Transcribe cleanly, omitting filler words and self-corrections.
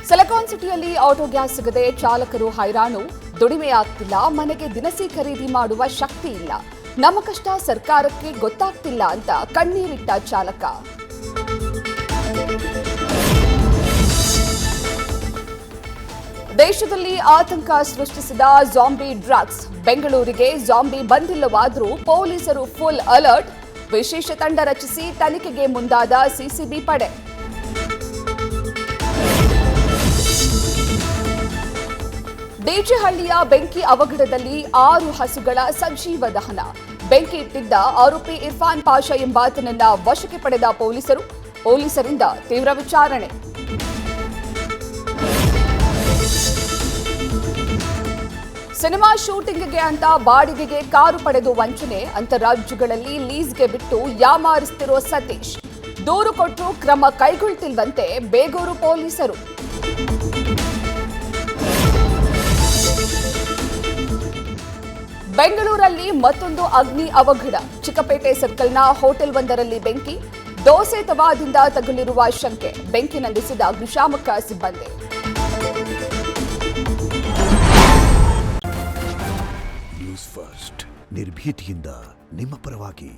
Silicon ಸಿಟಿಯಲ್ಲಿ auto gas ಸಿಗದೆ ಚಾಲಕರು ಹೈರಾಣು. ದುಡಿಮೆ ಆಗ್ತಿಲ್ಲ, ಮನೆಗೆ ದಿನಸಿ ಖರೀದಿ ಮಾಡುವ ಶಕ್ತಿ ಇಲ್ಲ. ನಮ್ಮ ಕಷ್ಟ ಸರ್ಕಾರಕ್ಕೆ ಗೊತ್ತಾಗ್ತಿಲ್ಲ ಅಂತ ಕಣ್ಣೀರಿಟ್ಟ ಚಾಲಕ. ದೇಶದಲ್ಲಿ ಆತಂಕ ಸೃಷ್ಟಿಸಿದ ಜಾಂಬಿ ಡ್ರಗ್ಸ್. ಬೆಂಗಳೂರಿಗೆ ಜಾಂಬಿ ಬಂದಿಲ್ಲವಾದರೂ ಪೊಲೀಸರು ಫುಲ್ ಅಲರ್ಟ್. ವಿಶೇಷ ತಂಡ ರಚಿಸಿ ತನಿಖೆಗೆ ಮುಂದಾದ ಸಿಸಿಬಿ ಪಡೆ. ಡಿಜೆಹಳ್ಳಿಯ ಬೆಂಕಿ ಅವಘಡದಲ್ಲಿ 6 ಹಸುಗಳ ಸಜೀವ ದಹನ. ಬೆಂಕಿ ಇಟ್ಟಿದ್ದ ಆರೋಪಿ ಇರ್ಫಾನ್ ಪಾಷಾ ಎಂಬಾತನನ್ನ ವಶಕ್ಕೆ ಪಡೆದ ಪೊಲೀಸರಿಂದ ತೀವ್ರ ವಿಚಾರಣೆ. ಸಿನಿಮಾ ಶೂಟಿಂಗ್ಗೆ ಅಂತ ಬಾಡಿಗೆಗೆ ಕಾರು ಪಡೆದು ವಂಚನೆ. ಅಂತಾರಾಜ್ಯಗಳಲ್ಲಿ ಲೀಸ್ಗೆ ಬಿಟ್ಟು ಯಾಮಾರಿಸುತ್ತಿರುವ ಸತೀಶ್. ದೂರು ಕೊಟ್ಟರೂ ಕ್ರಮ ಕೈಗೊಳ್ತಿಲ್ವಂತೆ ಬೇಗೂರು ಪೊಲೀಸರು. ಬೆಂಗಳೂರಲ್ಲಿ ಮತ್ತೊಂದು ಅಗ್ನಿ ಅವಘಡ. ಚಿಕ್ಕಪೇಟೆ ಸರ್ಕಲ್ನ ಹೋಟೆಲ್ ಒಂದರಲ್ಲಿ ಬೆಂಕಿ. ದೋಸೆ ತವಾದಿಂದ ತಗುಲಿರುವ ಶಂಕೆ. ಬೆಂಕಿ ನಂದಿಸಿದ ಅಗ್ನಿಶಾಮಕ ಸಿಬ್ಬಂದಿ. ನ್ಯೂಸ್ ಫಸ್ಟ್ ನಿರ್ಭೀತಿಯಿಂದ ನಿಮ್ಮ ಪರವಾಗಿ.